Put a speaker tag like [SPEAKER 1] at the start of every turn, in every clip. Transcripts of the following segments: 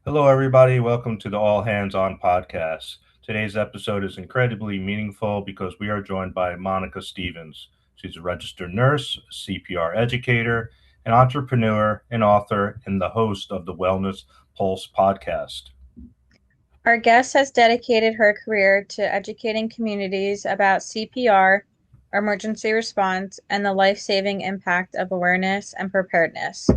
[SPEAKER 1] Hello, everybody. Welcome to the All Hands On podcast. Today's episode is incredibly meaningful because we are joined by Monica Stevens. She's a registered nurse, CPR educator, an entrepreneur, an author, and the host of the Wellness Pulse podcast.
[SPEAKER 2] Our guest has dedicated her career to educating communities about CPR, emergency response, and the life-saving impact of awareness and preparedness.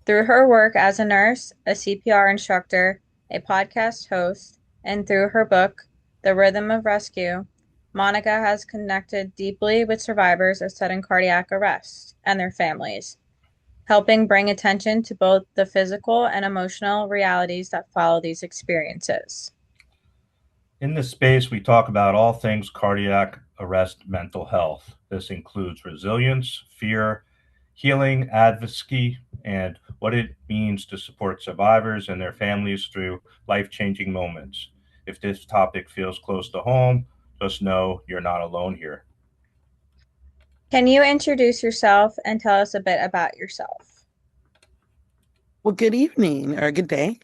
[SPEAKER 2] Through her work as a nurse, a CPR instructor, a podcast host, and through her book, The Rhythm of Rescue, Monica has connected deeply with survivors of sudden cardiac arrest and their families, helping bring attention to both the physical and emotional realities that follow these experiences.
[SPEAKER 1] In this space, we talk about all things cardiac arrest mental health. This includes resilience, fear, healing, advocacy, and what it means to support survivors and their families through life changing moments. If this topic feels close to home, just know you're not alone here.
[SPEAKER 2] Can you introduce yourself and tell us a bit about yourself?
[SPEAKER 3] Well, good evening or good day.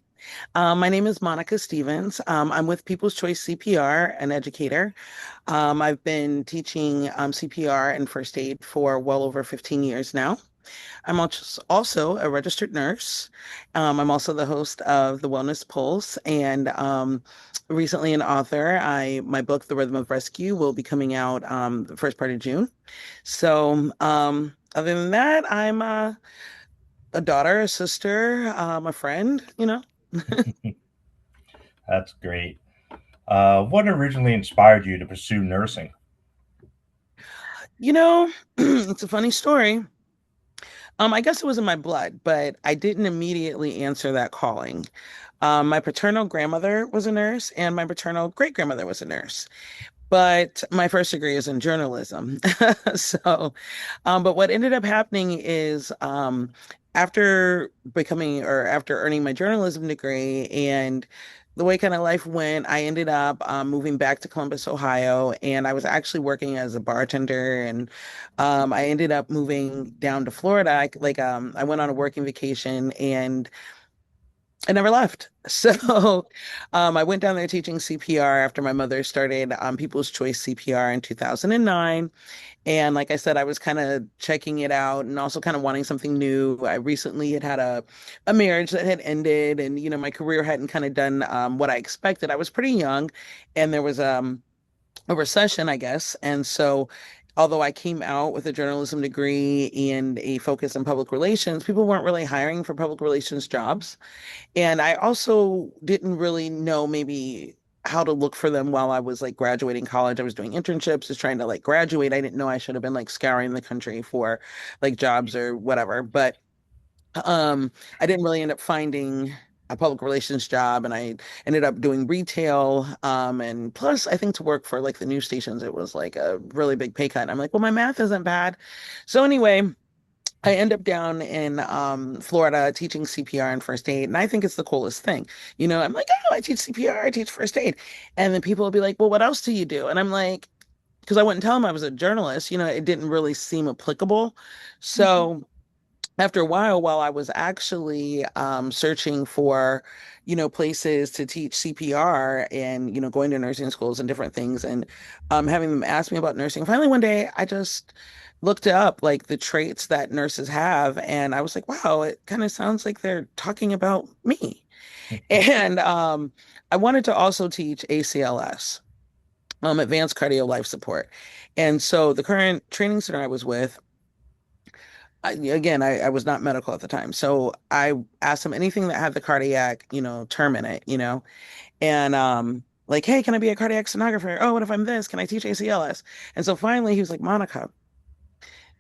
[SPEAKER 3] My name is Monica Stevens. I'm with People's Choice CPR, an educator. I've been teaching CPR and first aid for well over 15 years now. I'm also a registered nurse. I'm also the host of the Wellness Pulse and recently an author. My book, The Rhythm of Rescue, will be coming out the first part of June. Other than that, I'm a daughter, a sister, a friend.
[SPEAKER 1] That's great. What originally inspired you to pursue nursing?
[SPEAKER 3] It's a funny story. I guess it was in my blood, but I didn't immediately answer that calling. My paternal grandmother was a nurse, and my paternal great grandmother was a nurse. But my first degree is in journalism. But what ended up happening is after earning my journalism degree and the way kind of life went, I ended up moving back to Columbus, Ohio, and I was actually working as a bartender. And I ended up moving down to Florida. I went on a working vacation and I never left. I went down there teaching CPR after my mother started People's Choice CPR in 2009. And like I said, I was kind of checking it out and also kind of wanting something new. I recently had had a marriage that had ended, and my career hadn't kind of done what I expected. I was pretty young, and there was a recession, I guess. And so, although I came out with a journalism degree and a focus on public relations, people weren't really hiring for public relations jobs. And I also didn't really know maybe how to look for them while I was like graduating college. I was doing internships, just trying to like graduate. I didn't know I should have been like scouring the country for like jobs or whatever. But I didn't really end up finding a public relations job, and I ended up doing retail. And plus I think to work for like the news stations, it was like a really big pay cut. And I'm like, well, my math isn't bad. So anyway, I end up down in Florida teaching CPR and first aid, and I think it's the coolest thing. I'm like, oh, I teach CPR, I teach first aid, and then people will be like, well, what else do you do? And I'm like, because I wouldn't tell them I was a journalist, it didn't really seem applicable.
[SPEAKER 2] Mhm.
[SPEAKER 3] So after a while I was actually searching for, places to teach CPR and, going to nursing schools and different things and having them ask me about nursing. Finally, one day I just looked up like the traits that nurses have, and I was like, wow, it kind of sounds like they're talking about me. And I wanted to also teach ACLS, advanced cardio life support. And so the current training center I was with, I was not medical at the time. So I asked him anything that had the cardiac, term in it, and like, hey, can I be a cardiac sonographer? Oh, what if I'm this? Can I teach ACLS? And so finally he was like, Monica,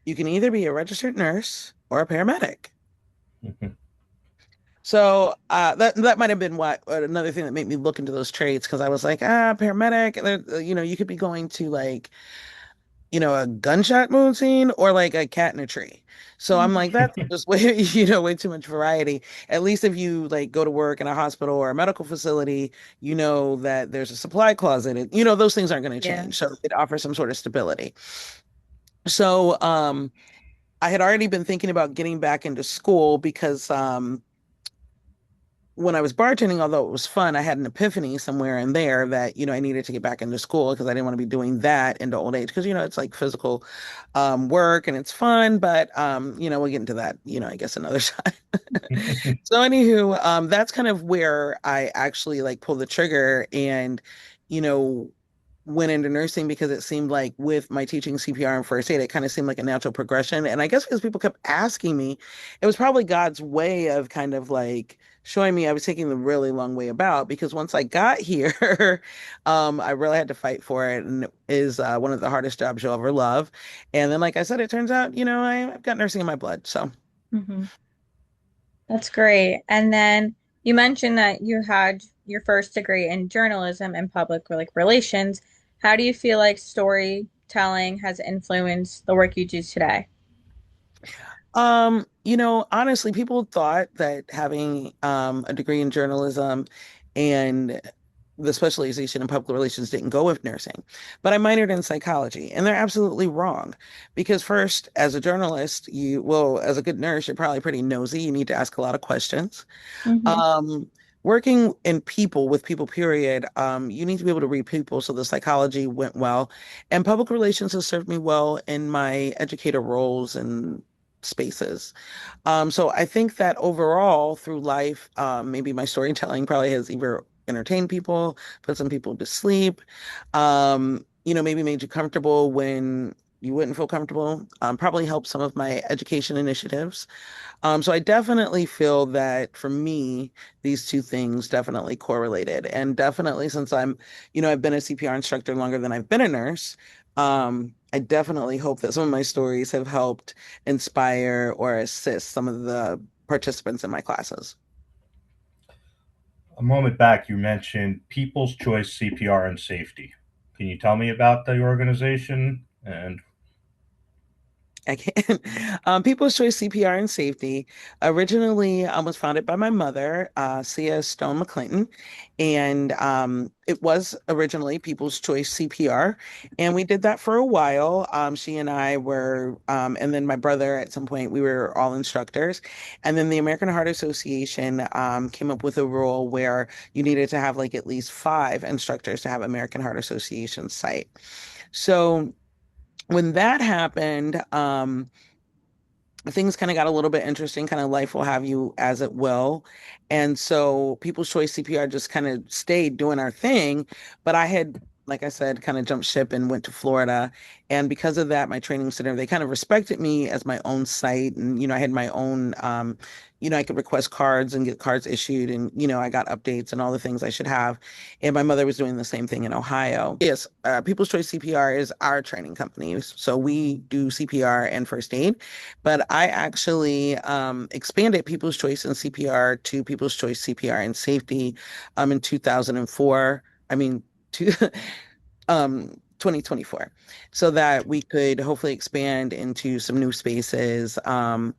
[SPEAKER 3] you can either be a registered nurse or a paramedic. So that might have been what another thing that made me look into those trades, because I was like, paramedic, you could be going to like, a gunshot wound scene or like a cat in a tree. So I'm like, that's just way, way too much variety. At least if you like go to work in a hospital or a medical facility, you know that there's a supply closet. And, those things aren't going to
[SPEAKER 2] Yeah.
[SPEAKER 3] change. So it offers some sort of stability. So I had already been thinking about getting back into school because when I was bartending, although it was fun, I had an epiphany somewhere in there that, I needed to get back into school because I didn't want to be doing that into old age. Because, it's like physical work and it's fun, but we'll get into that, I guess another time. So anywho, that's kind of where I actually like pulled the trigger and, you know, went into nursing because it seemed like with my teaching CPR and first aid, it kind of seemed like a natural progression. And I guess because people kept asking me, it was probably God's way of kind of like showing me I was taking the really long way about because once I got here, I really had to fight for it. And it is one of the hardest jobs you'll ever love. And then, like I said, it turns out, I've got nursing in my blood. So.
[SPEAKER 2] Hmm. That's great. And then you mentioned that you had your first degree in journalism and public relations. How do you feel like storytelling has influenced the work you do today?
[SPEAKER 3] Honestly, people thought that having a degree in journalism and the specialization in public relations didn't go with nursing, but I minored in psychology, and they're absolutely wrong. Because first, as a journalist, well, as a good nurse, you're probably pretty nosy. You need to ask a lot of questions.
[SPEAKER 2] Hmm.
[SPEAKER 3] Um, Working in people with people, period, you need to be able to read people. So the psychology went well, and public relations has served me well in my educator roles and spaces. So I think that overall through life, maybe my storytelling probably has either entertained people, put some people to sleep, maybe made you comfortable when you wouldn't feel comfortable, probably helped some of my education initiatives. So I definitely feel that for me, these two things definitely correlated. And definitely since I've been a CPR instructor longer than I've been a nurse, I definitely hope that some of my stories have helped inspire or assist some of the participants in my classes.
[SPEAKER 1] A moment back, you mentioned People's Choice CPR and Safety. Can you tell me about the organization? And
[SPEAKER 3] I can. People's Choice CPR and Safety originally was founded by my mother, Sia Stone McClinton, and it was originally People's Choice CPR, and we did that for a while. She and I were, and then my brother at some point, we were all instructors, and then the American Heart Association came up with a rule where you needed to have like at least five instructors to have American Heart Association site. So when that happened, things kind of got a little bit interesting, kind of life will have you as it will. And so People's Choice CPR just kind of stayed doing our thing. But I had, like I said, kind of jumped ship and went to Florida. And because of that, my training center, they kind of respected me as my own site. And, I had my own, I could request cards and get cards issued. And, I got updates and all the things I should have. And my mother was doing the same thing in Ohio. Yes, People's Choice CPR is our training company. So we do CPR and first aid. But I actually expanded People's Choice and CPR to People's Choice CPR and Safety in 2004. I mean, two, 2024, so that we could hopefully expand into some new spaces, selling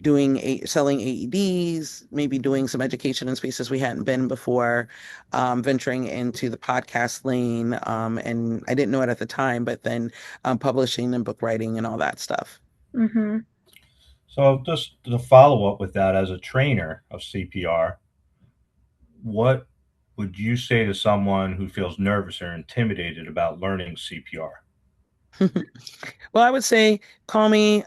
[SPEAKER 3] AEDs, maybe doing some education in spaces we hadn't been before, venturing into the podcast lane. And I didn't know it at the time, but then publishing and book writing and all that stuff.
[SPEAKER 2] Hmm.
[SPEAKER 1] so, just to follow up with that, as a trainer of CPR, what would you say to someone who feels nervous or intimidated about learning CPR?
[SPEAKER 3] Well, I would say call me.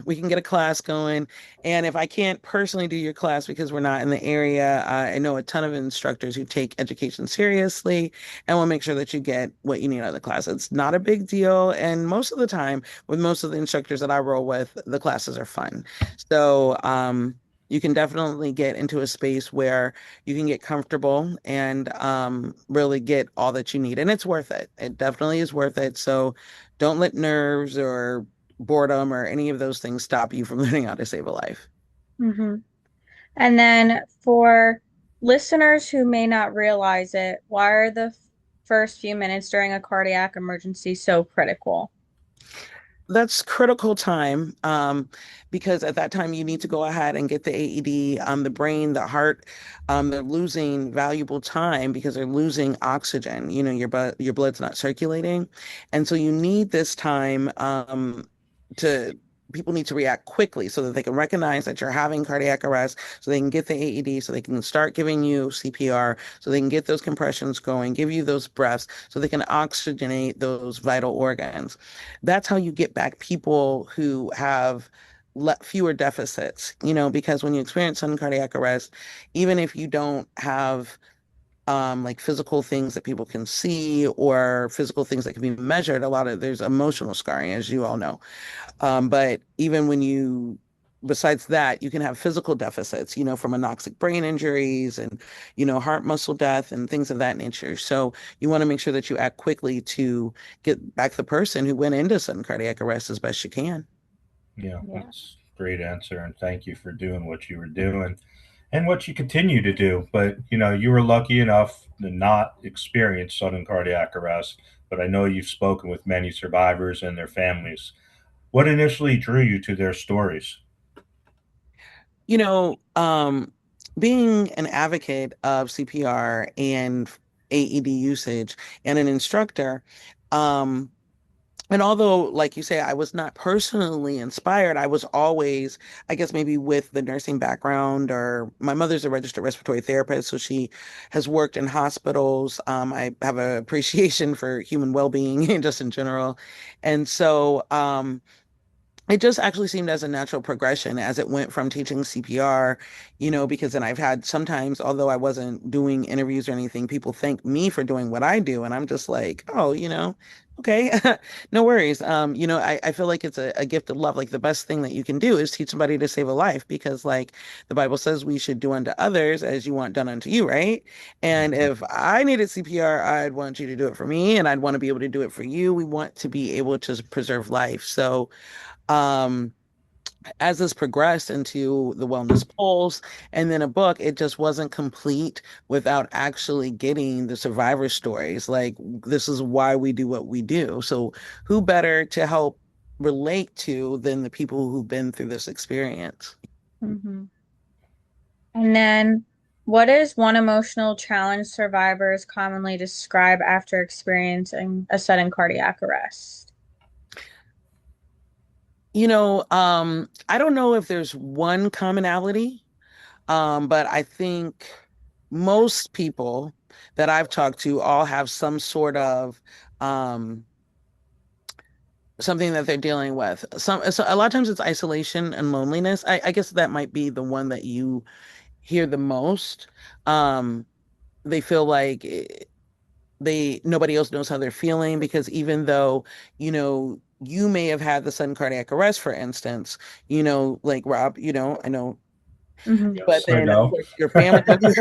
[SPEAKER 3] We can get a class going. And if I can't personally do your class because we're not in the area, I know a ton of instructors who take education seriously and will make sure that you get what you need out of the class. It's not a big deal. And most of the time, with most of the instructors that I roll with, the classes are fun. So, you can definitely get into a space where you can get comfortable and really get all that you need. And it's worth it. It definitely is worth it. So, don't let nerves or boredom or any of those things stop you from learning how to save a life.
[SPEAKER 2] Hmm. And then for listeners who may not realize it, why are the first few minutes during a cardiac emergency so critical?
[SPEAKER 3] That's critical time because at that time you need to go ahead and get the AED. The brain, the heart, they're losing valuable time because they're losing oxygen. Your blood's not circulating, and so you need this time to people need to react quickly so that they can recognize that you're having cardiac arrest, so they can get the AED, so they can start giving you CPR, so they can get those compressions going, give you those breaths, so they can oxygenate those vital organs. That's how you get back people who have fewer deficits, because when you experience sudden cardiac arrest, even if you don't have like physical things that people can see or physical things that can be measured, there's emotional scarring, as you all know. But even when besides that, you can have physical deficits, from anoxic brain injuries and, heart muscle death and things of that nature. So you want to make sure that you act quickly to get back the person who went into sudden cardiac arrest as best you can.
[SPEAKER 1] Yeah,
[SPEAKER 2] Yeah.
[SPEAKER 1] that's a great answer, and thank you for doing what you were doing and what you continue to do. But you were lucky enough to not experience sudden cardiac arrest. But I know you've spoken with many survivors and their families. What initially drew you to their stories?
[SPEAKER 3] You know, um, Being an advocate of CPR and AED usage and an instructor, um, and although, like you say, I was not personally inspired, I was always, I guess maybe with the nursing background, or my mother's a registered respiratory therapist, so she has worked in hospitals. I have an appreciation for human well-being just in general. And so, it just actually seemed as a natural progression as it went from teaching CPR, because then I've had sometimes, although I wasn't doing interviews or anything, people thank me for doing what I do. And I'm just like, oh, okay, no worries. I feel like it's a gift of love. Like the best thing that you can do is teach somebody to save a life because, like, the Bible says we should do unto others as you want done unto you, right? And
[SPEAKER 1] Mhm.
[SPEAKER 3] if I needed CPR, I'd want you to do it for me and I'd want to be able to do it for you. We want to be able to preserve life. So, um, as this progressed into the wellness polls and then a book, it just wasn't complete without actually getting the survivor stories. Like, this is why we do what we do. So, who better to help relate to than the people who've been through this experience?
[SPEAKER 2] Hmm. And then, what is one emotional challenge survivors commonly describe after experiencing a sudden cardiac arrest?
[SPEAKER 3] I don't know if there's one commonality, but I think most people that I've talked to all have some sort of um, something that they're dealing with. So a lot of times it's isolation and loneliness. I guess that might be the one that you hear the most. Um, they feel like nobody else knows how they're feeling because even though, you may have had the sudden cardiac arrest, for instance, like Rob, I know.
[SPEAKER 2] Hmm.
[SPEAKER 3] But
[SPEAKER 1] Yes, I
[SPEAKER 3] then, of
[SPEAKER 1] know.
[SPEAKER 3] course, your family members,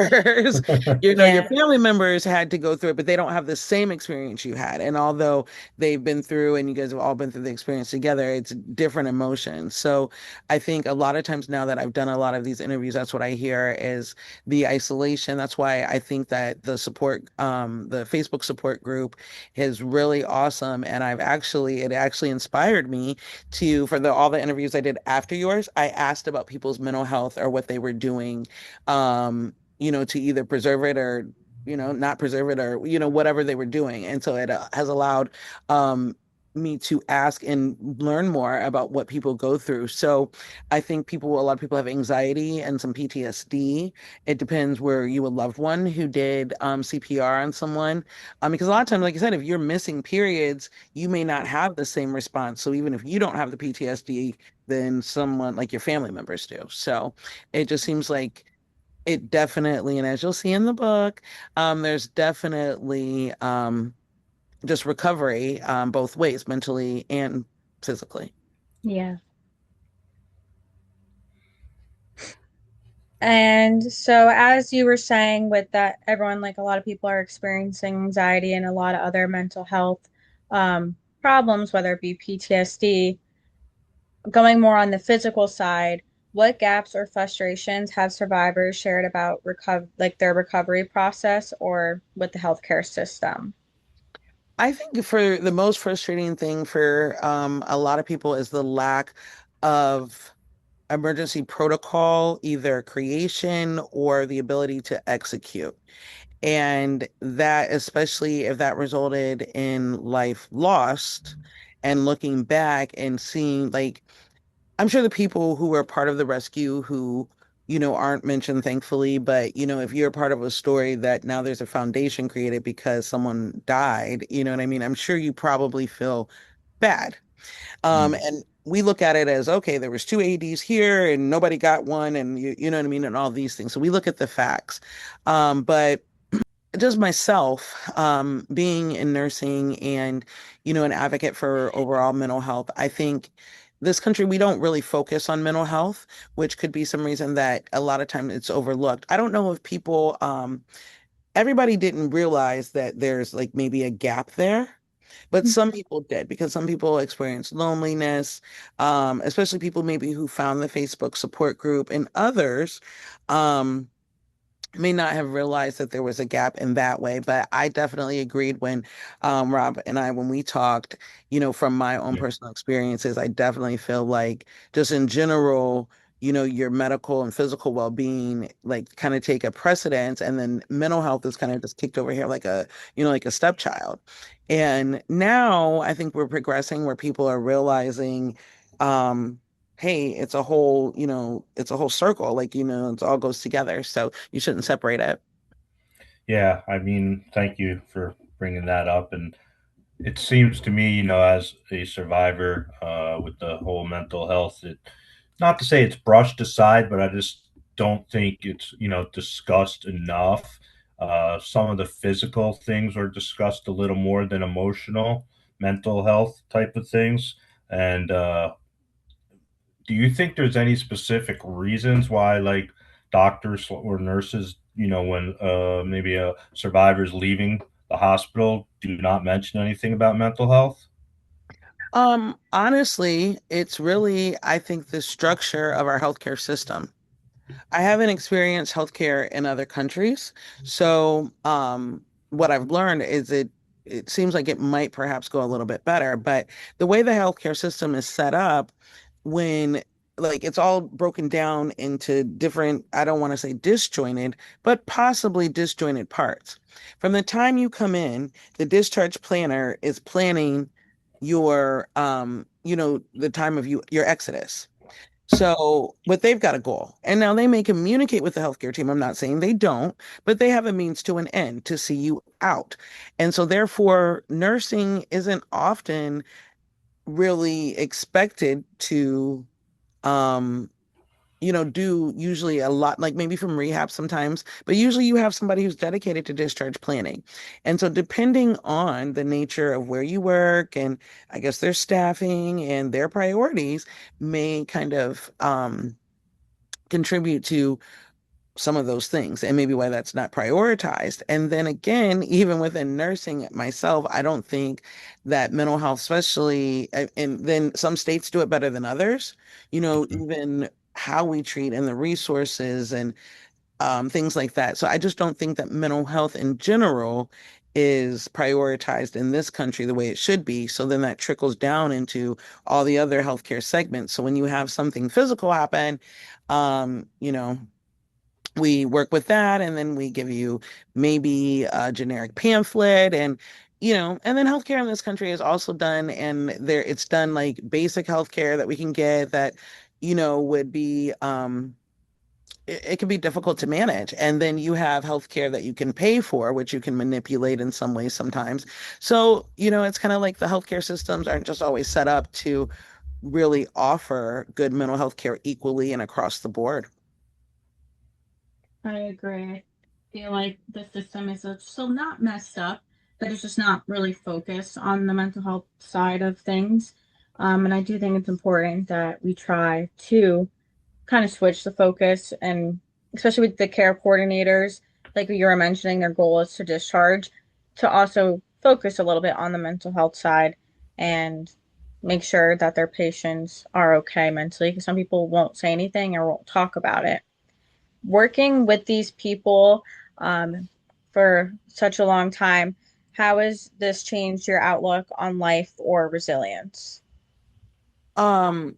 [SPEAKER 3] your
[SPEAKER 2] Yeah.
[SPEAKER 3] family members had to go through it, but they don't have the same experience you had. And although they've been through and you guys have all been through the experience together, it's different emotions. So I think a lot of times now that I've done a lot of these interviews, that's what I hear is the isolation. That's why I think that the Facebook support group is really awesome. And it actually inspired me for all the interviews I did after yours, I asked about people's mental health or what they were doing, to either preserve it or, not preserve it or, whatever they were doing. And so it has allowed me to ask and learn more about what people go through. So I think a lot of people have anxiety and some PTSD. It depends where you a loved one who did CPR on someone. Because a lot of times, like I said, if you're missing periods, you may not have the same response. So even if you don't have the PTSD, then someone like your family members do. So it just seems like it definitely, and as you'll see in the book, there's definitely just recovery both ways, mentally and physically.
[SPEAKER 2] Yeah. And so, as you were saying, with that, everyone, like a lot of people are experiencing anxiety and a lot of other mental health problems, whether it be PTSD. Going more on the physical side, what gaps or frustrations have survivors shared about like their recovery process or with the healthcare system?
[SPEAKER 3] I think for the most frustrating thing for a lot of people is the lack of emergency protocol, either creation or the ability to execute. And that, especially if that resulted in life lost and looking back and seeing like I'm sure the people who were part of the rescue who, aren't mentioned, thankfully, but, if you're part of a story that now there's a foundation created because someone died, you know what I mean? I'm sure you probably feel bad.
[SPEAKER 1] Mm.
[SPEAKER 3] And we look at it as, okay, there was two ADs here and nobody got one, and you know what I mean, and all these things. So we look at the facts. But just myself, being in nursing and, an advocate for overall mental health, I think this country, we don't really focus on mental health, which could be some reason that a lot of times it's overlooked. I don't know if people, everybody didn't realize that there's like maybe a gap there. But some people did because some people experience loneliness, especially people maybe who found the Facebook support group, and others, um, may not have realized that there was a gap in that way. But I definitely agreed when Rob and I, when we talked, from my own
[SPEAKER 1] Yeah.
[SPEAKER 3] personal experiences, I definitely feel like just in general, your medical and physical well-being like kind of take a precedence, and then mental health is kind of just kicked over here like like a stepchild. And now I think we're progressing where people are realizing, um, hey, it's a whole circle. Like, it all goes together. So you shouldn't separate it.
[SPEAKER 1] Yeah, I mean, thank you for bringing that up. And it seems to me, as a survivor with the whole mental health, not to say it's brushed aside, but I just don't think it's, discussed enough. Some of the physical things are discussed a little more than emotional, mental health type of things. And do you think there's any specific reasons why, like, doctors or nurses, when maybe a survivor is leaving the hospital, do not mention anything about mental health?
[SPEAKER 3] Honestly, it's really, I think, the structure of our healthcare system. I haven't experienced healthcare in other countries. So, what I've learned is it seems like it might perhaps go a little bit better, but the way the healthcare system is set up, when like it's all broken down into different, I don't want to say disjointed, but possibly disjointed parts. From the time you come in, the discharge planner is planning your the time of your exodus. So, but they've got a goal. And now they may communicate with the healthcare team. I'm not saying they don't, but they have a means to an end to see you out. And so, therefore, nursing isn't often really expected to, um, do usually a lot, like maybe from rehab sometimes, but usually you have somebody who's dedicated to discharge planning. And so, depending on the nature of where you work and I guess their staffing and their priorities, may kind of, contribute to some of those things and maybe why that's not prioritized. And then again, even within nursing myself, I don't think that mental health, especially, and then some states do it better than others,
[SPEAKER 1] Mhm.
[SPEAKER 3] even how we treat and the resources and things like that. So I just don't think that mental health in general is prioritized in this country the way it should be. So then that trickles down into all the other healthcare segments. So when you have something physical happen, um, you know, we work with that and then we give you maybe a generic pamphlet, and then healthcare in this country is also done, and there it's done like basic healthcare that we can get that would be it can be difficult to manage. And then you have healthcare that you can pay for, which you can manipulate in some ways sometimes. So, it's kind of like the healthcare systems aren't just always set up to really offer good mental health care equally and across the board.
[SPEAKER 2] I agree. I feel like the system is still not messed up, but it's just not really focused on the mental health side of things. And I do think it's important that we try to kind of switch the focus, and especially with the care coordinators, like you were mentioning, their goal is to discharge, to also focus a little bit on the mental health side and make sure that their patients are okay mentally, because some people won't say anything or won't talk about it. Working with these people for such a long time, how has this changed your outlook on life or resilience?
[SPEAKER 3] Um,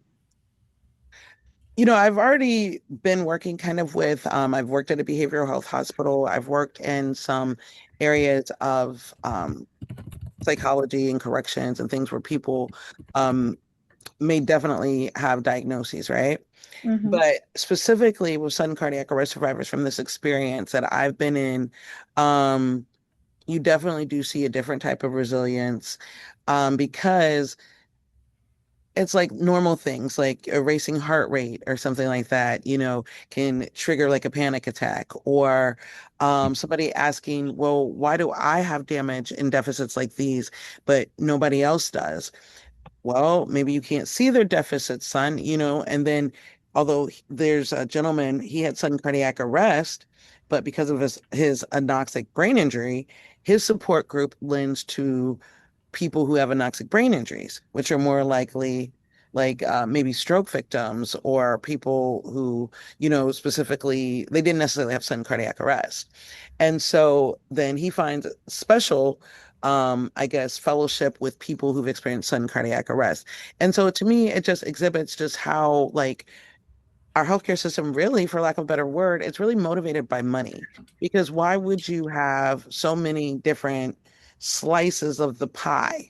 [SPEAKER 3] I've already been working kind of with, I've worked at a behavioral health hospital. I've worked in some areas of psychology and corrections and things where people um, may definitely have diagnoses, right?
[SPEAKER 2] Mm-hmm.
[SPEAKER 3] But specifically with sudden cardiac arrest survivors from this experience that I've been in, um, you definitely do see a different type of resilience, because it's like normal things like a racing heart rate or something like that, can trigger like a panic attack, or somebody asking, well, why do I have damage and deficits like these, but nobody else does? Well, maybe you can't see their deficits, son, and then although there's a gentleman, he had sudden cardiac arrest, but because of his anoxic brain injury, his support group lends to people who have anoxic brain injuries, which are more likely like maybe stroke victims or people who, specifically, they didn't necessarily have sudden cardiac arrest. And so then he finds special, I guess, fellowship with people who've experienced sudden cardiac arrest. And so to me, it just exhibits just how, like, our healthcare system really, for lack of a better word, it's really motivated by money. Because why would you have so many different slices of the pie?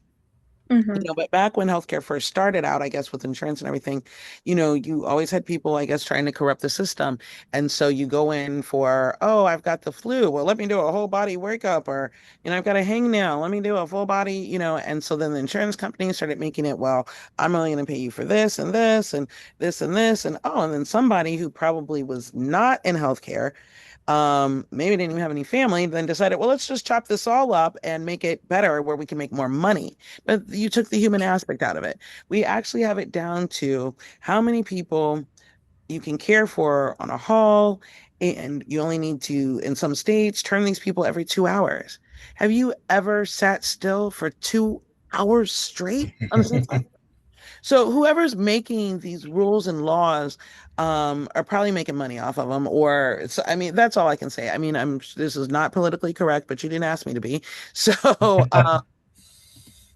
[SPEAKER 2] Mm-hmm.
[SPEAKER 3] But back when healthcare first started out, I guess with insurance and everything, you always had people, I guess, trying to corrupt the system. And so you go in for, oh, I've got the flu. Well, let me do a whole body workup, or, I've got a hangnail. Let me do a full body, And so then the insurance companies started making it, well, I'm only going to pay you for this and this and this and this. And oh, and then somebody who probably was not in healthcare, maybe didn't even have any family, then decided, well, let's just chop this all up and make it better where we can make more money. But you took the human aspect out of it. We actually have it down to how many people you can care for on a haul, and you only need to, in some states, turn these people every 2 hours. Have you ever sat still for 2 hours straight on the same spot? So whoever's making these rules and laws are probably making money off of them, or I mean, that's all I can say. I mean, this is not politically correct, but you didn't ask me to be. So,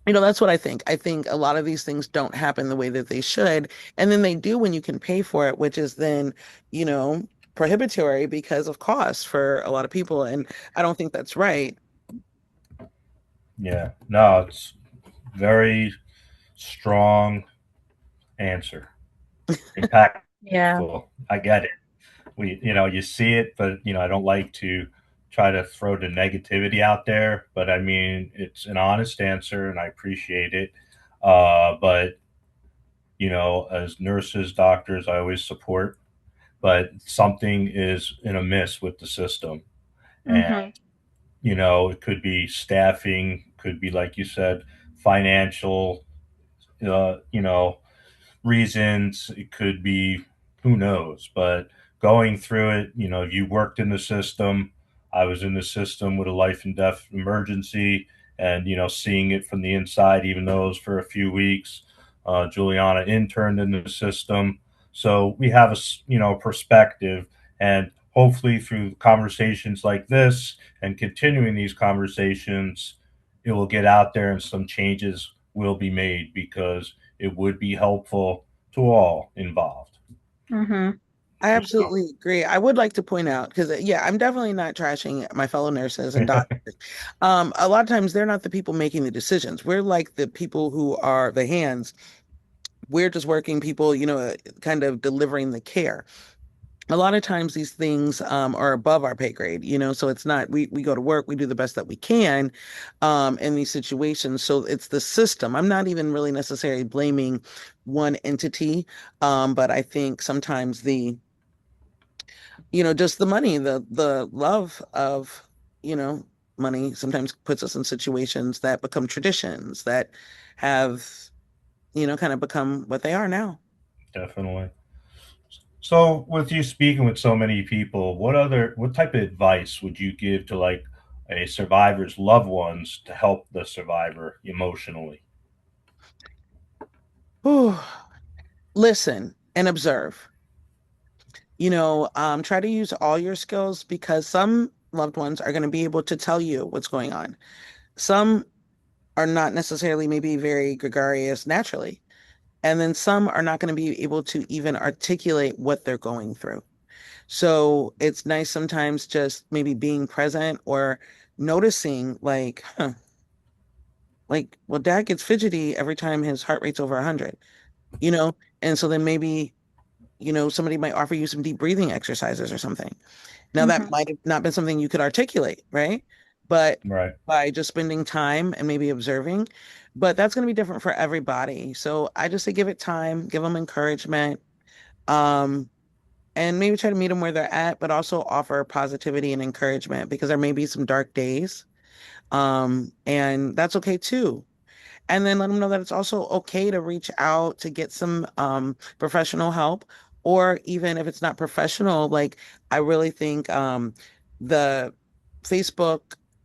[SPEAKER 3] that's what I think. I think a lot of these things don't happen the way that they should, and then they do when you can pay for it, which is then, you know, prohibitory because of costs for a lot of people, and I don't think that's right.
[SPEAKER 1] Yeah, no, it's very strong answer,
[SPEAKER 2] Yeah.
[SPEAKER 1] impactful. I get it. You see it, but I don't like to try to throw the negativity out there. But I mean, it's an honest answer, and I appreciate it. But as nurses, doctors, I always support. But something is in a miss with the system, and
[SPEAKER 2] Mm-hmm.
[SPEAKER 1] it could be staffing, could be like you said, financial. Uh, you know, reasons. It could be who knows, but going through it, you worked in the system. I was in the system with a life and death emergency, and seeing it from the inside, even though it was for a few weeks. Juliana interned in the system, so we have a perspective, and hopefully through conversations like this and continuing these conversations, it will get out there and some changes will be made because it would be helpful to all involved.
[SPEAKER 2] Mm-hmm.
[SPEAKER 3] I absolutely agree. I would like to point out, because yeah, I'm definitely not trashing my fellow nurses and doctors. A lot of times they're not the people making the decisions. We're like the people who are the hands. We're just working people, kind of delivering the care. A lot of times these things are above our pay grade, so it's not, we go to work, we do the best that we can in these situations. So it's the system. I'm not even really necessarily blaming one entity, but I think sometimes just the money, the love of, you know, money sometimes puts us in situations that become traditions that have, kind of become what they are now.
[SPEAKER 1] Definitely. So, with you speaking with so many people, what type of advice would you give to like a survivor's loved ones to help the survivor emotionally?
[SPEAKER 3] Whew. Listen and observe. Try to use all your skills, because some loved ones are going to be able to tell you what's going on. Some are not necessarily maybe very gregarious naturally. And then some are not going to be able to even articulate what they're going through. So it's nice sometimes just maybe being present or noticing, like, huh, like, well, dad gets fidgety every time his heart rate's over 100. you know, and so then maybe, somebody might offer you some deep breathing exercises or something. Now that
[SPEAKER 2] Hmm.
[SPEAKER 3] might have not been something you could articulate, right? But
[SPEAKER 1] Right.
[SPEAKER 3] by just spending time and maybe observing, but that's going to be different for everybody. So I just say give it time, give them encouragement, um, and maybe try to meet them where they're at, but also offer positivity and encouragement because there may be some dark days. And that's okay too. And then let them know that it's also okay to reach out to get some professional help, or even if it's not professional, like I really think the Facebook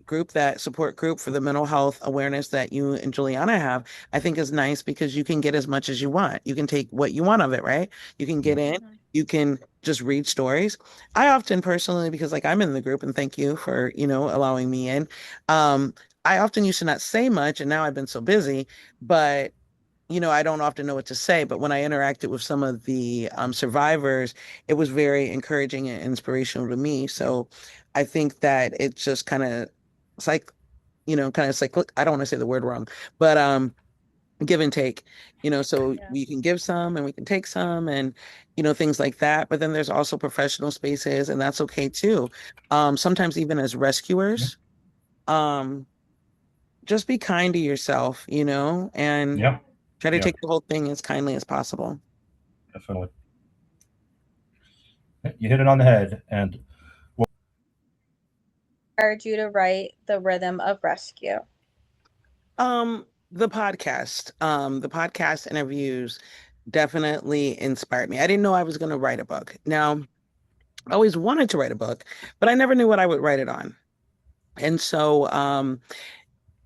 [SPEAKER 3] group, that support group for the mental health awareness that you and Juliana have, I think is nice because you can get as much as you want. You can take what you want of it, right? You can get
[SPEAKER 1] Yeah.
[SPEAKER 3] in, you can just read stories. I often personally, because like I'm in the group, and thank you for, allowing me in. Um, I often used to not say much, and now I've been so busy, but I don't often know what to say. But when I interacted with some of the survivors, it was very encouraging and inspirational to me. So I think that it's just kind of, it's like, kind of cyclic. I don't want to say the word wrong, but give and take, so
[SPEAKER 2] Yeah.
[SPEAKER 3] we can give some and we can take some and, things like that. But then there's also professional spaces, and that's okay too. Sometimes even as
[SPEAKER 1] Yeah.
[SPEAKER 3] rescuers, um, just be kind to yourself, and
[SPEAKER 1] Yep.
[SPEAKER 3] try to
[SPEAKER 1] Yep.
[SPEAKER 3] take the whole thing as kindly as possible.
[SPEAKER 1] Definitely. You hit it on the head. And
[SPEAKER 2] Encourage you to write The Rhythm of Rescue.
[SPEAKER 3] The podcast interviews definitely inspired me. I didn't know I was going to write a book. Now, I always wanted to write a book, but I never knew what I would write it on. And so,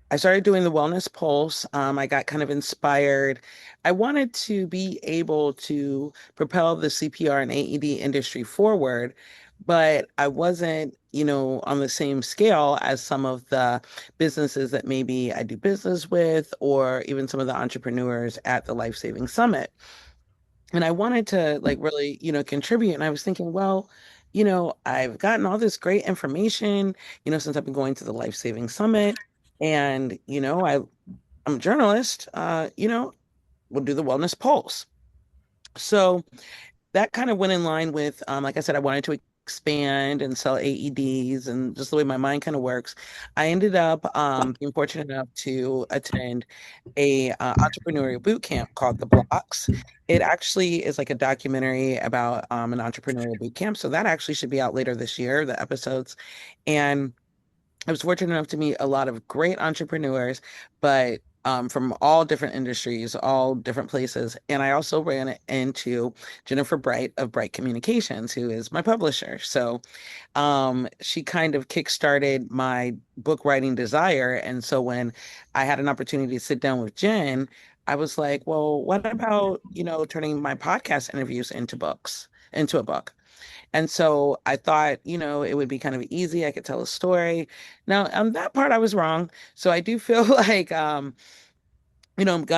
[SPEAKER 3] I started doing the Wellness Pulse. I got kind of inspired. I wanted to be able to propel the CPR and AED industry forward, but I wasn't, on the same scale as some of the businesses that maybe I do business with, or even some of the entrepreneurs at the Life Saving Summit. And I wanted to like really, contribute. And I was thinking, well, I've gotten all this great information, since I've been going to the Life Saving Summit. And, I'm a journalist, we'll do the Wellness Pulse. So that kind of went in line with, like I said, I wanted to expand and sell AEDs and just the way my mind kind of works. I ended up being fortunate enough to attend a entrepreneurial boot camp called The Blocks. It actually is like a documentary about an entrepreneurial boot camp. So that actually should be out later this year, the episodes. And I was fortunate enough to meet a lot of great entrepreneurs, but from all different industries, all different places. And I also ran into Jennifer Bright of Bright Communications, who is my publisher. So she kind of kickstarted my book writing desire. And so when I had an opportunity to sit down with Jen, I was like, well, what about, turning my podcast interviews into a book? And so I thought, it would be kind of easy. I could tell a story. Now, on that part, I was wrong. So I do feel like, God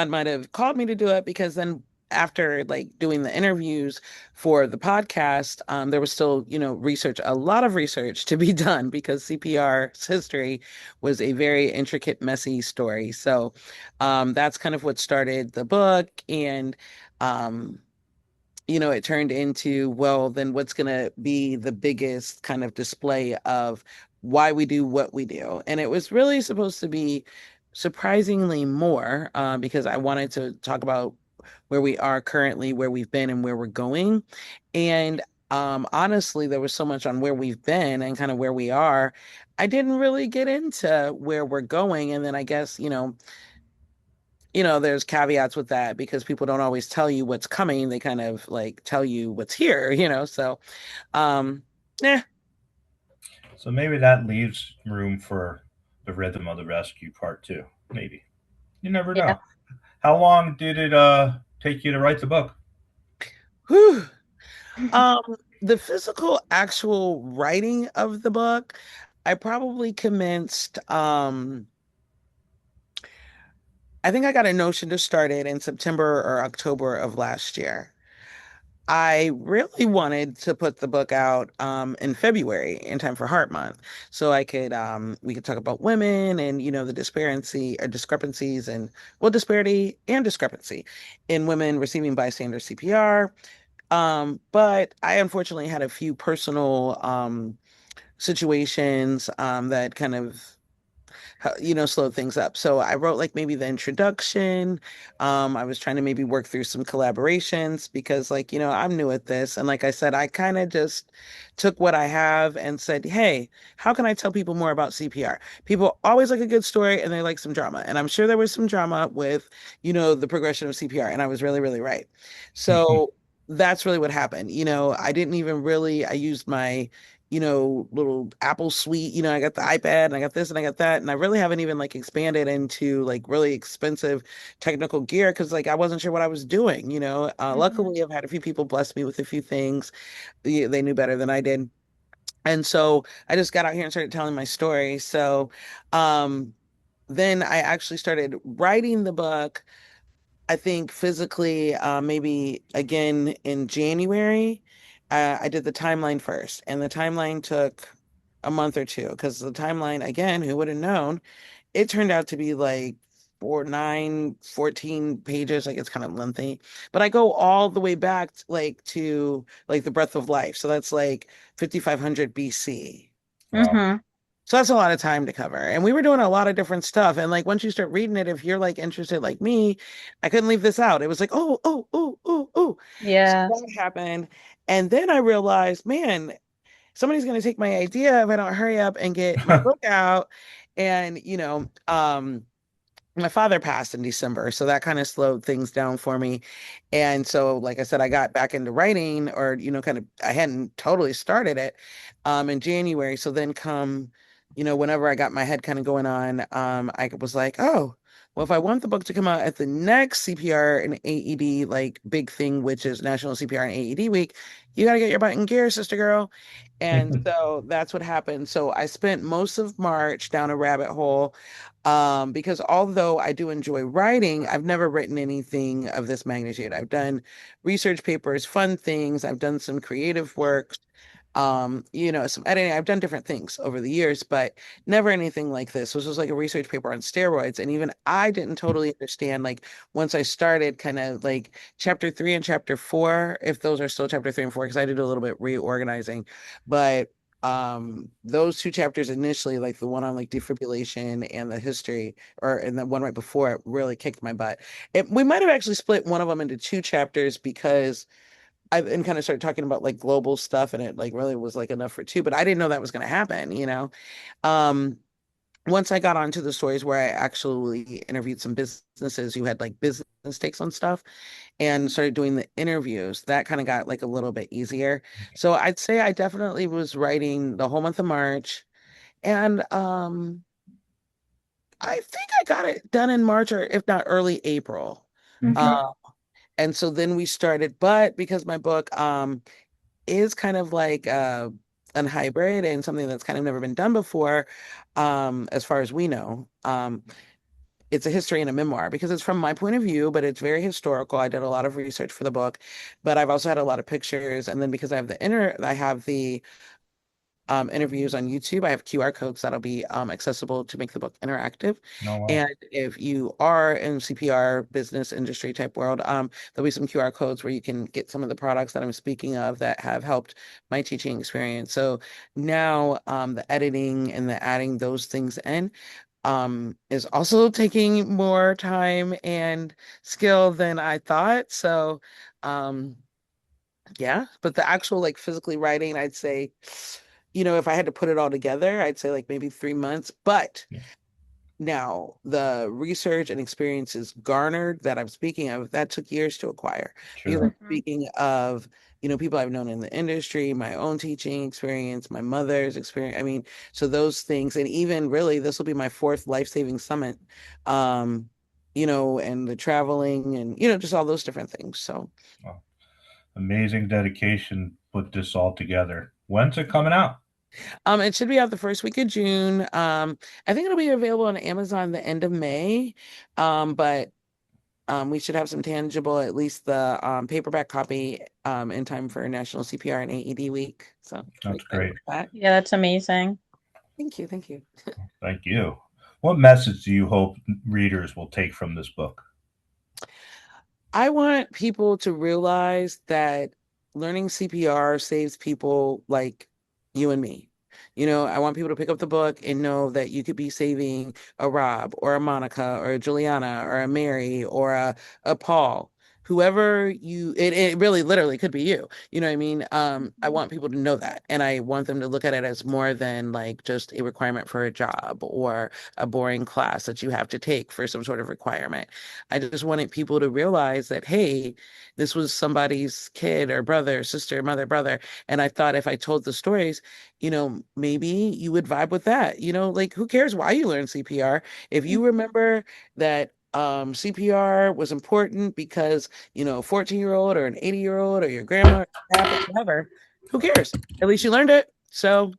[SPEAKER 3] might have called me to do it because then after like doing the interviews for the podcast, there was still, research, a lot of research to be done because CPR's history was a very intricate, messy story. So that's kind of what started the book. And, um, it turned into, well, then what's going to be the biggest kind of display of why we do what we do? And it was really supposed to be surprisingly more because I wanted to talk about where we are currently, where we've been, and where we're going. And honestly, there was so much on where we've been and kind of where we are. I didn't really get into where we're going. And then I guess, there's caveats with that because people don't always tell you what's coming. They kind of like tell you what's here, So, um, yeah,
[SPEAKER 1] so maybe that leaves room for the rhythm of the rescue part two. Maybe. You never
[SPEAKER 2] Yeah.
[SPEAKER 1] know. How long did it take you to write the book?
[SPEAKER 3] whew. Um, the physical, actual writing of the book, I probably commenced, I think I got a notion to start it in September or October of last year. I really wanted to put the book out in February in time for Heart Month, so I could we could talk about women and the disparity or discrepancies and well disparity and discrepancy in women receiving bystander CPR. But I unfortunately had a few personal situations that kind of slowed things up. So I wrote like maybe the introduction. I was trying to maybe work through some collaborations because I'm new at this. And like I said, I kind of just took what I have and said, hey, how can I tell people more about CPR? People always like a good story and they like some drama. And I'm sure there was some drama with, the progression of CPR. And I was really, really right. So that's really what happened. I didn't even really, I used my little Apple suite. I got the iPad and I got this and I got that. And I really haven't even like expanded into like really expensive technical gear because like I wasn't sure what I was doing.
[SPEAKER 2] Hmm.
[SPEAKER 3] Luckily, I've had a few people bless me with a few things. They knew better than I did. And so I just got out here and started telling my story. So um, then I actually started writing the book. I think physically, maybe again in January, I did the timeline first, and the timeline took a month or two because the timeline, again, who would have known? It turned out to be like 14 pages. Like it's kind of lengthy, but I go all the way back to like the breath of life. So that's like 5500 BC.
[SPEAKER 1] Wow.
[SPEAKER 2] Hmm.
[SPEAKER 3] So that's a lot of time to cover. And we were doing a lot of different stuff. And like once you start reading it, if you're like interested like me, I couldn't leave this out. It was like, oh, oh, oh, oh, oh. So
[SPEAKER 2] Yeah.
[SPEAKER 3] that happened. And then I realized, man, somebody's gonna take my idea if I don't hurry up and get my book out. And my father passed in December, so that kind of slowed things down for me. And so, like I said, I got back into writing, or kind of, I hadn't totally started it in January. So then, whenever I got my head kind of going on, I was like, oh, well, if I want the book to come out at the next CPR and AED like big thing, which is National CPR and AED Week, you got to get your butt in gear, sister girl. And so that's what happened. So I spent most of March down a rabbit hole because although I do enjoy writing, I've never written anything of this magnitude. I've done research papers, fun things, I've done some creative work, some editing. I've done different things over the years, but never anything like this. This was like a research paper on steroids. And even I didn't totally understand, like, once I started kind of like chapter 3 and chapter 4, if those are still chapter 3 and 4, because I did a little bit reorganizing. But those two chapters initially, like the one on like defibrillation and the history, and the one right before it, really kicked my butt. We might have actually split one of them into two chapters because I and kind of started talking about like global stuff, and it like really was like enough for two, but I didn't know that was going to happen. Um, Once I got onto the stories where I actually interviewed some businesses who had like business takes on stuff and started doing the interviews, that kind of got like a little bit easier. So I'd say I definitely was writing the whole month of March, and I think I got it done in March or if not early April.
[SPEAKER 2] Hmm.
[SPEAKER 3] Uh, and so then we started, but because my book is kind of like an hybrid and something that's kind of never been done before, as far as we know. It's a history and a memoir because it's from my point of view, but it's very historical. I did a lot of research for the book, but I've also had a lot of pictures. And then because I have the interviews on YouTube. I have QR codes that'll be accessible to make the book interactive.
[SPEAKER 1] No, wow.
[SPEAKER 3] And if you are in CPR business industry type world, there'll be some QR codes where you can get some of the products that I'm speaking of that have helped my teaching experience. So now the editing and the adding those things in is also taking more time and skill than I thought. So um yeah, but the actual like physically writing, I'd say, if I had to put it all together, I'd say like maybe 3 months. But
[SPEAKER 1] Yeah,
[SPEAKER 3] now the research and experiences garnered that I'm speaking of, that took years to acquire. Because I'm
[SPEAKER 1] sure.
[SPEAKER 2] Hmm.
[SPEAKER 3] speaking of, people I've known in the industry, my own teaching experience, my mother's experience. I mean, so those things, and even really, this will be my fourth life-saving summit. And the traveling and just all those different things. So
[SPEAKER 1] Wow. Amazing dedication. Put this all together. When's it coming out?
[SPEAKER 3] It should be out the first week of June. I think it'll be available on Amazon the end of May. But we should have some tangible, at least the paperback copy, in time for National CPR and AED Week. So I'm
[SPEAKER 1] That's
[SPEAKER 3] excited
[SPEAKER 1] great.
[SPEAKER 3] about that.
[SPEAKER 2] Yeah, that's amazing.
[SPEAKER 3] Thank you. Thank you.
[SPEAKER 1] Thank you. What message do you hope readers will take from this book?
[SPEAKER 3] I want people to realize that learning CPR saves people like you and me. I want people to pick up the book and know that you could be saving a Rob or a Monica or a Juliana or a Mary or a Paul. Whoever it really literally could be you. You know what I mean? I want people to know that. And I want them to look at it as more than like just a requirement for a job or a boring class that you have to take for some sort of requirement. I just wanted people to realize that, hey, this was somebody's kid or brother, sister, mother, brother. And I thought if I told the stories, maybe you would vibe with that. Like who cares why you learn CPR? If you remember that CPR was important because, a 14-year-old or an 80-year-old or your grandma, whatever, who cares? At least you learned it. So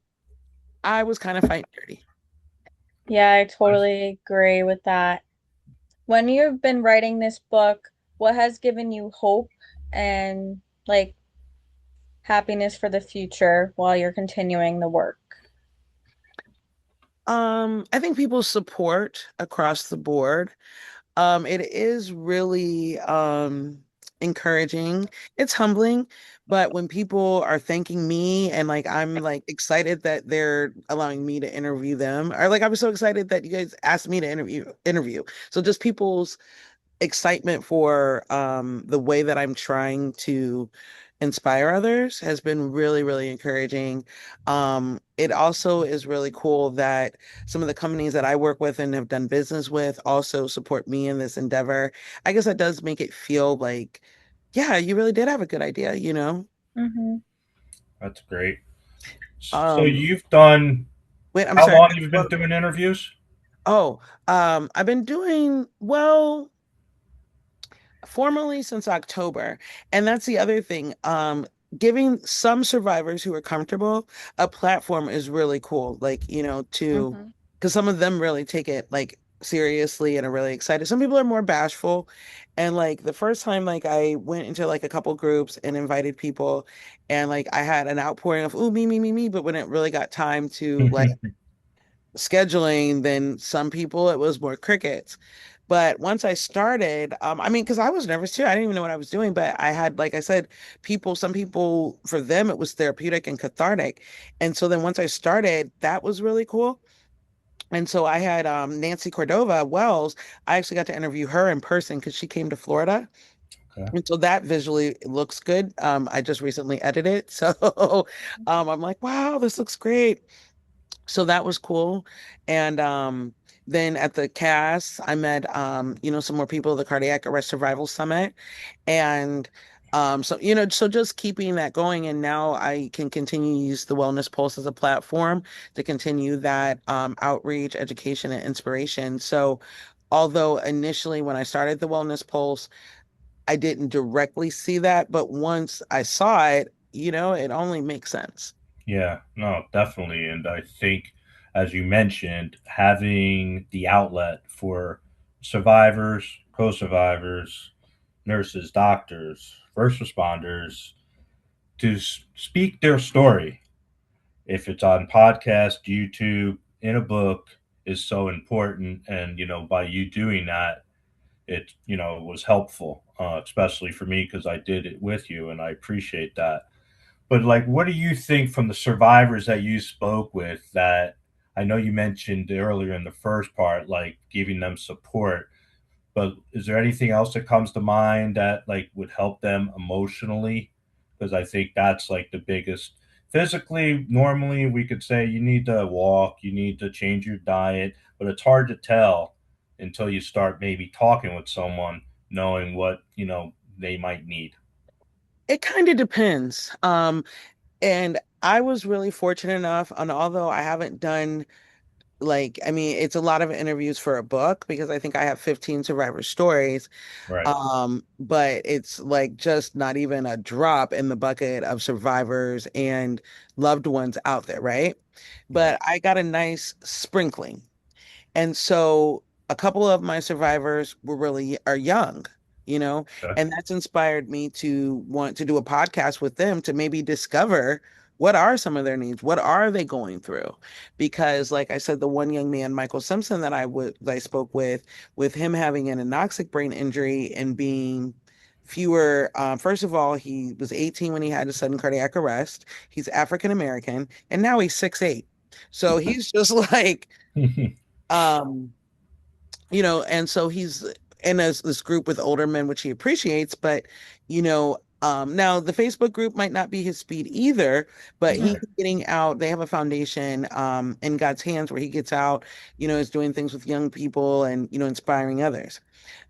[SPEAKER 3] I was kind of fighting dirty.
[SPEAKER 2] Yeah, I
[SPEAKER 1] Nice.
[SPEAKER 2] totally agree with that. When you've been writing this book, what has given you hope and like happiness for the future while you're continuing the work?
[SPEAKER 3] I think people support across the board. It is really encouraging. It's humbling, but when people are thanking me and like I'm like excited that they're allowing me to interview them, or like I was so excited that you guys asked me to interview. So just people's excitement for the way that I'm trying to inspire others has been really, really encouraging. It also is really cool that some of the companies that I work with and have done business with also support me in this endeavor. I guess that does make it feel like, yeah, you really did have a good idea.
[SPEAKER 2] Hmm.
[SPEAKER 1] That's great. So
[SPEAKER 3] Um,
[SPEAKER 1] you've done,
[SPEAKER 3] wait, I'm
[SPEAKER 1] how
[SPEAKER 3] sorry.
[SPEAKER 1] long have you been doing interviews?
[SPEAKER 3] Oh, I've been doing well formally since October. And that's the other thing. Giving some survivors who are comfortable a platform is really cool. Like,
[SPEAKER 2] Hmm.
[SPEAKER 3] because some of them really take it like seriously and are really excited. Some people are more bashful. And like the first time, like I went into like a couple groups and invited people, and like I had an outpouring of, ooh, me, me, me, me. But when it really got time to like scheduling, then some people it was more crickets. But once I started, I mean, because I was nervous too. I didn't even know what I was doing, but I had, like I said, some people, for them, it was therapeutic and cathartic. And so then once I started, that was really cool. And so I had Nancy Cordova Wells. I actually got to interview her in person because she came to Florida.
[SPEAKER 1] Okay.
[SPEAKER 3] And so that visually looks good. I just recently edited it. So I'm like, wow, this looks great. So that was cool. And then at the cast, I met some more people at the Cardiac Arrest Survival Summit. And so just keeping that going. And now I can continue to use the Wellness Pulse as a platform to continue that outreach, education, and inspiration. So although initially when I started the Wellness Pulse, I didn't directly see that, but once I saw it, it only makes sense.
[SPEAKER 1] Yeah, no, definitely. And I think, as you mentioned, having the outlet for survivors, co survivors, nurses, doctors, first responders to speak their story, if it's on podcast, YouTube, in a book, is so important. And, by you doing that, it, was helpful, especially for me because I did it with you and I appreciate that. But like, what do you think from the survivors that you spoke with that I know you mentioned earlier in the first part, like giving them support, but is there anything else that comes to mind that like would help them emotionally? Because I think that's like the biggest. Physically, normally we could say you need to walk, you need to change your diet, but it's hard to tell until you start maybe talking with someone, knowing what, they might need.
[SPEAKER 3] It kind of depends. And I was really fortunate enough, and although I haven't done like, I mean, it's a lot of interviews for a book because I think I have 15 survivor stories.
[SPEAKER 1] Right.
[SPEAKER 3] But it's like just not even a drop in the bucket of survivors and loved ones out there, right?
[SPEAKER 1] Right.
[SPEAKER 3] But I got a nice sprinkling. And so a couple of my survivors are young.
[SPEAKER 1] Okay.
[SPEAKER 3] and that's inspired me to want to do a podcast with them to maybe discover what are some of their needs, what are they going through, because like I said, the one young man, Michael Simpson, that I spoke with him having an anoxic brain injury and being fewer. First of all, he was 18 when he had a sudden cardiac arrest. He's African American, and now he's 6'8". So he's just like, um, and so he's in this group with older men, which he appreciates, but now the Facebook group might not be his speed either, but he's
[SPEAKER 1] Right.
[SPEAKER 3] getting out. They have a foundation in God's hands where he gets out, is doing things with young people and inspiring others.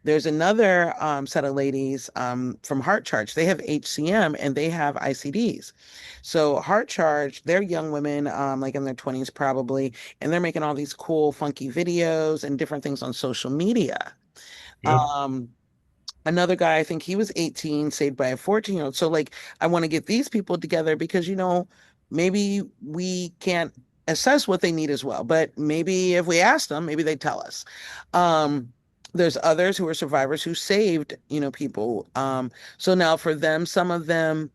[SPEAKER 3] There's another set of ladies from Heart Charge. They have HCM and they have ICDs. So Heart Charge, they're young women, like in their 20s probably, and they're making all these cool, funky videos and different things on social media.
[SPEAKER 1] Good.
[SPEAKER 3] Um, Another guy, I think he was 18, saved by a 14-year-old. So like I want to get these people together because maybe we can't assess what they need as well, but maybe if we ask them, maybe they tell us. Um, there's others who are survivors who saved, people. So now for them, some of them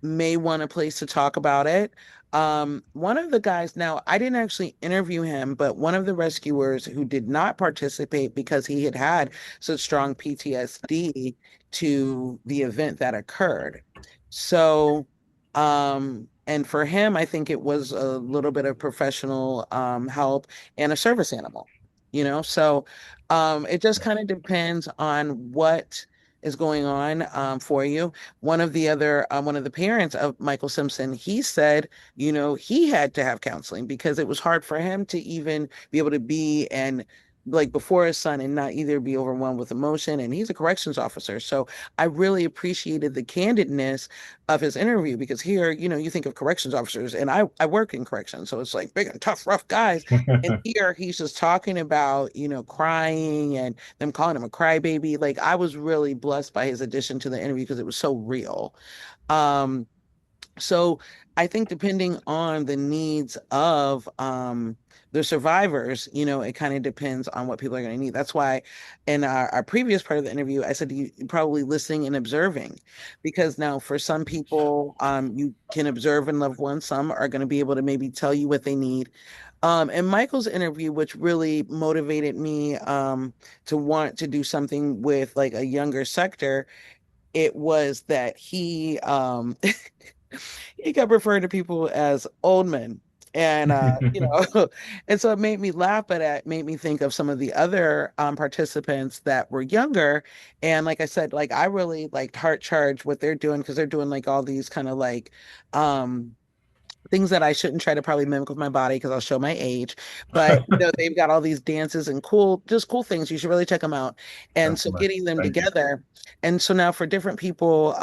[SPEAKER 3] may want a place to talk about it. One of the guys, now I didn't actually interview him, but one of the rescuers who did not participate because he had had such strong PTSD to the event that occurred. So, and for him, I think it was a little bit of professional help and a service animal, So, it just kind of depends on what is going on for you. One of the parents of Michael Simpson, he said, he had to have counseling because it was hard for him to even be able to be and like before his son and not either be overwhelmed with emotion. And he's a corrections officer. So I really appreciated the candidness of his interview because here, you think of corrections officers and I work in corrections. So it's like big and tough, rough guys. And here he's just talking about, crying and them calling him a crybaby. Like I was really blessed by his addition to the interview because it was so real. Um, so I think depending on the needs of the survivors, it kind of depends on what people are going to need. That's why in our previous part of the interview, I said you probably listening and observing, because now for some people, you can observe and love ones. Some are going to be able to maybe tell you what they need. And Michael's interview, which really motivated me to want to do something with like a younger sector, it was that he kept referring to people as old men. And and so it made me laugh, but it made me think of some of the other participants that were younger. And like I said, like I really liked Heart Charge, what they're doing, because they're doing like all these kind of like things that I shouldn't try to probably mimic with my body because I'll show my age. But they've got all these dances and just cool things. You should really check them out. And so
[SPEAKER 1] Definitely.
[SPEAKER 3] getting them
[SPEAKER 1] Thank you.
[SPEAKER 3] together. And so now for different people,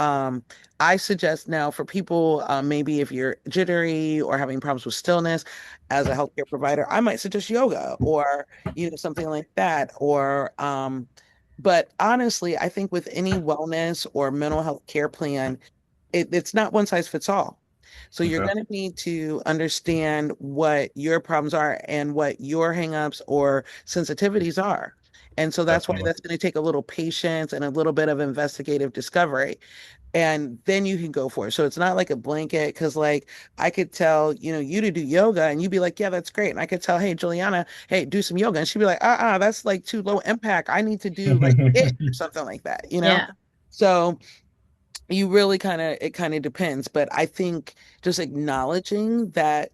[SPEAKER 3] I suggest now for people, maybe if you're jittery or having problems with stillness, as a healthcare provider, I might suggest yoga or something like that. But honestly, I think with any wellness or mental health care plan, it's not one size fits all. So you're
[SPEAKER 1] Okay.
[SPEAKER 3] going to need to understand what your problems are and what your hangups or sensitivities are. And so that's why
[SPEAKER 1] Definitely.
[SPEAKER 3] that's going to take a little patience and a little bit of investigative discovery. And then you can go for it. So it's not like a blanket because like I could tell, you to do yoga and you'd be like, yeah, that's great. And I could tell, hey, Juliana, hey, do some yoga. And she'd be like, that's like too low impact. I need to do like it or something like that.
[SPEAKER 2] Yeah.
[SPEAKER 3] So you really it kind of depends, but I think just acknowledging that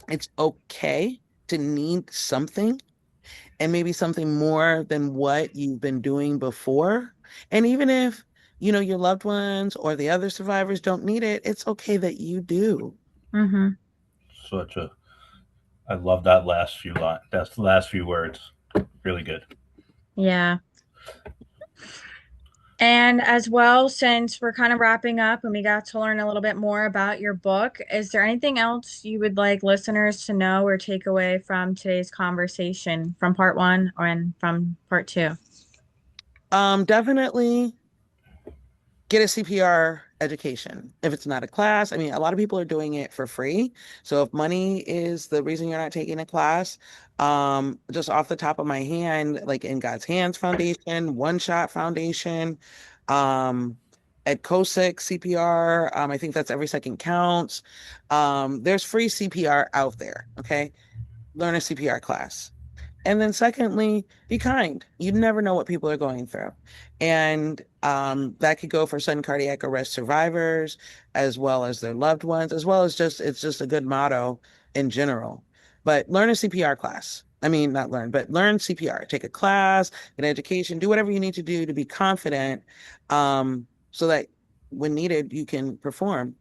[SPEAKER 3] it's okay to need something and maybe something more than what you've been doing before. And even if your loved ones or the other survivors don't need it, it's okay that you do.
[SPEAKER 2] Mm-hmm.
[SPEAKER 1] Such a. I love that last few line. That's the last few words. Really good.
[SPEAKER 2] Yeah. And as well, since we're kind of wrapping up and we got to learn a little bit more about your book, is there anything else you would like listeners to know or take away from today's conversation from part one and from part two?
[SPEAKER 3] Definitely get a CPR education. If it's not a class, I mean, a lot of people are doing it for free. So if money is the reason you're not taking a class, just off the top of my hand, like in God's Hands Foundation, One Shot Foundation, um, at COSIC CPR, I think that's Every Second Counts. There's free CPR out there. Okay. Learn a CPR class. And then secondly, be kind. You never know what people are going through. And that could go for sudden cardiac arrest survivors, as well as their loved ones, as well as just, it's just a good motto in general. But learn a CPR class. I mean, not learn, but learn CPR. Take a class, an education, do whatever you need to do to be confident, so that when needed, you can perform.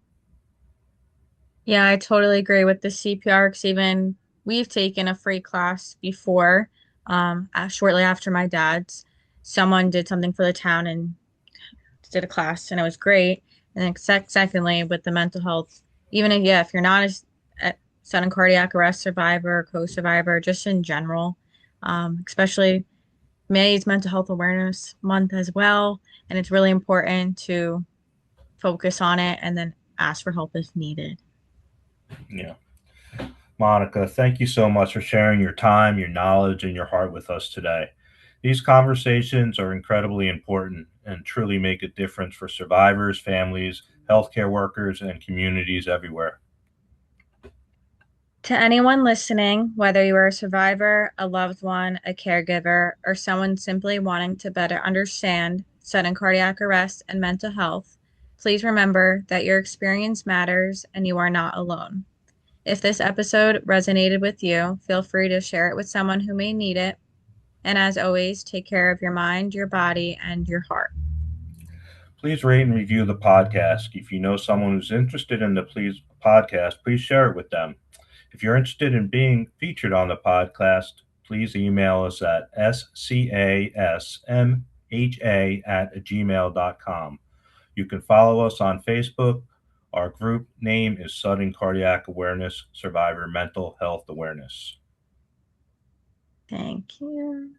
[SPEAKER 2] Yeah, I totally agree with the CPR because even we've taken a free class before, shortly after my dad's. Someone did something for the town and did a class, and it was great. And then secondly, with the mental health, even if, yeah, if you're not a sudden cardiac arrest survivor, co-survivor, just in general, especially May is Mental Health Awareness Month as well, and it's really important to focus on it and then ask for help if needed.
[SPEAKER 1] Yeah. Monica, thank you so much for sharing your time, your knowledge, and your heart with us today. These conversations are incredibly important and truly make a difference for survivors, families, healthcare workers, and communities everywhere.
[SPEAKER 2] To anyone listening, whether you are a survivor, a loved one, a caregiver, or someone simply wanting to better understand sudden cardiac arrest and mental health, please remember that your experience matters and you are not alone. If this episode resonated with you, feel free to share it with someone who may need it. And as always, take care of your mind, your body, and your heart.
[SPEAKER 1] Please rate and review the podcast. If you know someone who's interested in the podcast, please share it with them. If you're interested in being featured on the podcast, please email us at scasmha@gmail.com. You can follow us on Facebook. Our group name is Sudden Cardiac Awareness Survivor Mental Health Awareness.
[SPEAKER 2] Thank you.